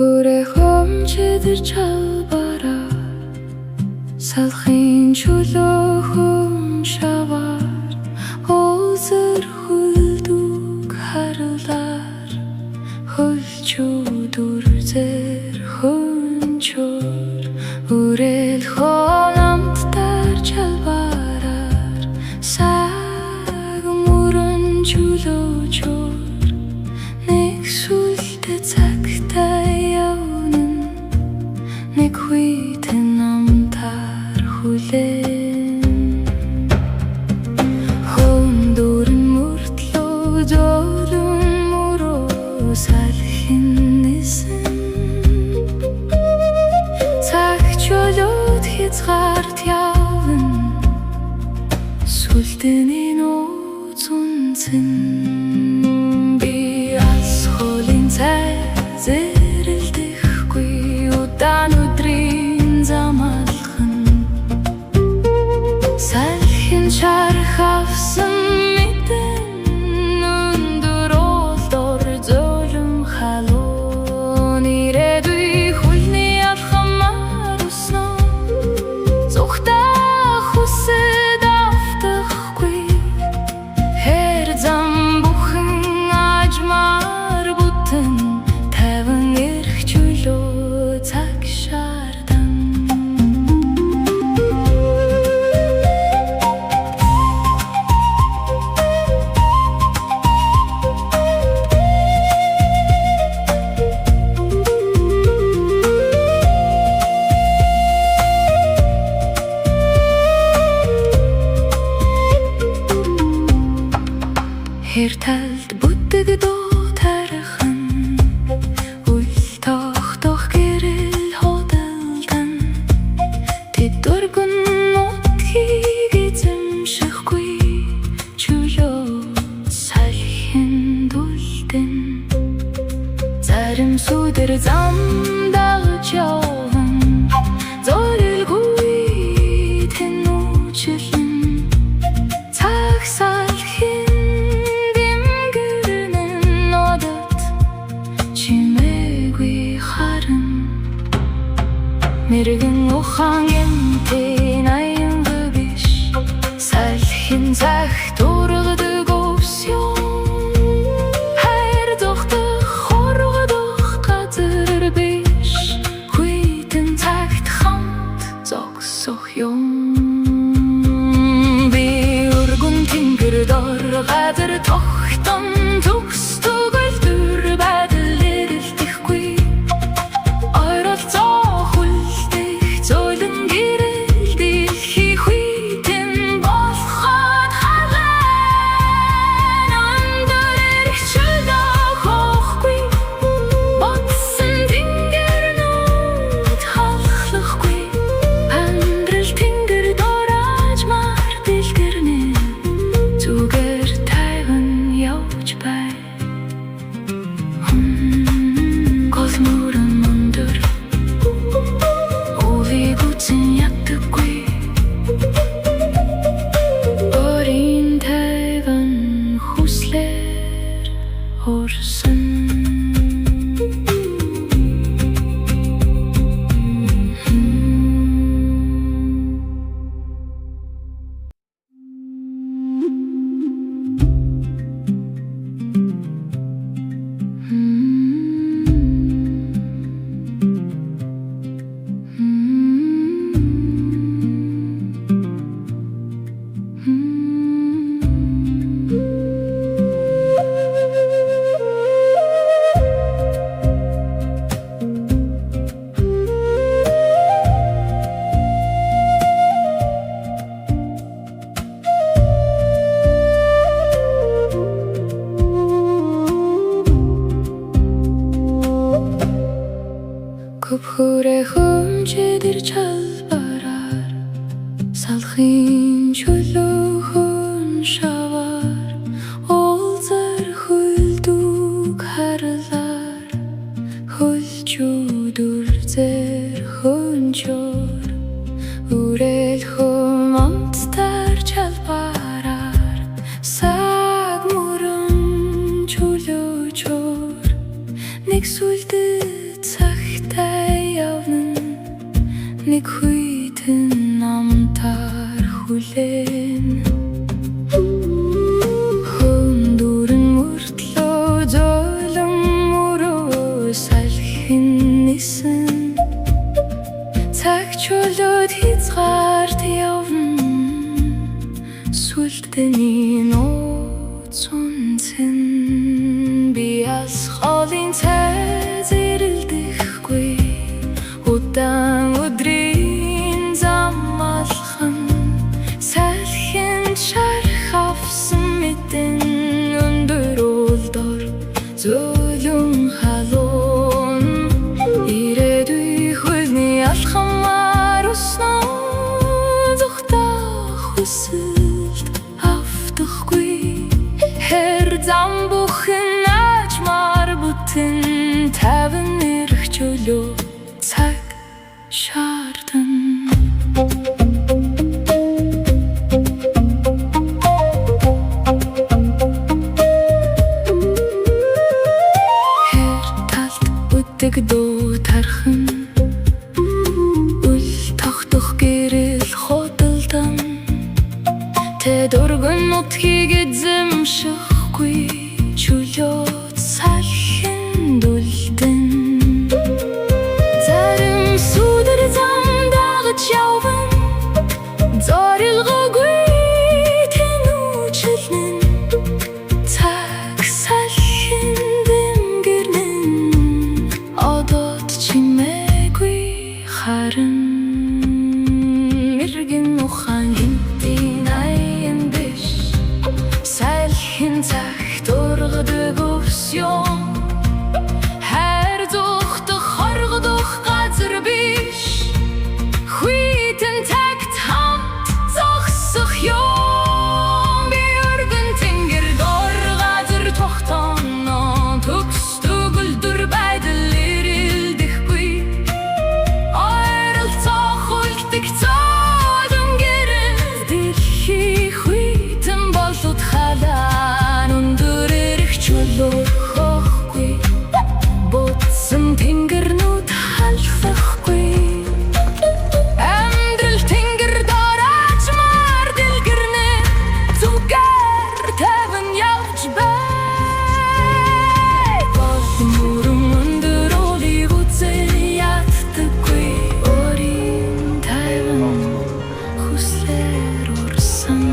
Хөрөө хомчидэр чалбараа салхын чөлөө хүн шаваар озэр хүлдүг харлаар хөлчүүдүр зэр хөнчөр үрэл хонамтдар чалбараар саг мөрөн чөлөөчөр нэг сүлдэ цагтай явнан нэг хүйтэн намтар хүлэн хөндөрн мөртлөө зөөлөн мөрөө салхин нэсэн цаг чөлөөт хязгаарт явна сүлдэний нууц үнцэн зэрэлдэхгүй удаан өдрийн зам алхан салхин шарах авсан мэдэн өндөр олдор зөөлөн халуун ирээдүй хүлний алхамаар уснаа зүгтаа хүсэд автахгүй хэр зам бүхэн ажмаар бүтэн цаг шаардан хэр талд бүтдэг доо тархан дөргөн нутгийг эзэмшихгүй чөлөө салхин дүлдэн зарим сүдэр зам дагаж явна зорилгүй тэнүүчлэн цаг салхин дэмгэрнэн нодот чимээгүй харан мэрэгэн ухаан эмтэн аянга биш салхин цагт ургадаг өвсён хайр зогтох хоргодох газар биш хүйтэн цагт хамт зогсох юм би өргөн тэнгэр дор газар тогтон төгсдөг өлтөр байдал эрэлтэхгүй ойролцоо Хөрөө хомчидэр чалбараар салхын чөлөө хүн шаваар озэр хүлдүг харлаар хөлчүүдүр зэр хөнчөр үрэл хонамтдар чалбараар саг мөрөн чөлөөчөр нэг сүлдэ цаг Цунцэн би асхолын цай зэрэлдэхгүй удаан өдрийн зам алхан салхин шарх авсан мэдэн өндөр улдор зөөлөн халуун ирээдүй хөлний алхамаар уснаа зүхтах хүсэлт автахгүй зам бүхэн ачмаар бүтэн таван ирэх чөлөө цаг шаардсан хэр талд үдэг дуу тархан үл тогтох гэрэл хотолдон тэд өргөн нутгийг эзэмших чөлөөт салхин дүлдэн зарим сүдэр зам дагаж явна зорилгоогүй тэнүүчлэн цаг салхин дэнгэрнэн одод чимээгүй харан мэргэн ухаан гинтийн аян биш салхин Тургадаг өвсyon хайр зүхтэх хоргодох газар биш хүйтэн тагт хамт зогсох юм би өргөн тэнгэр дор газар тогтоно төгсдөг үлдүр байдал ирэлдэхгүй ойролцоох үлдэх цоодон гэрэл дэлхий хүйтэн болоод халаа Хөөхгүй бодсон тэнгэрнүүд халфахгүй амьдрал тэнгэр дорож мар дэлгэрнэ зүгээр таван явж бай мөрөн өндөр олиг үзэл ятдаггүй өрийн таван хүслэр урсан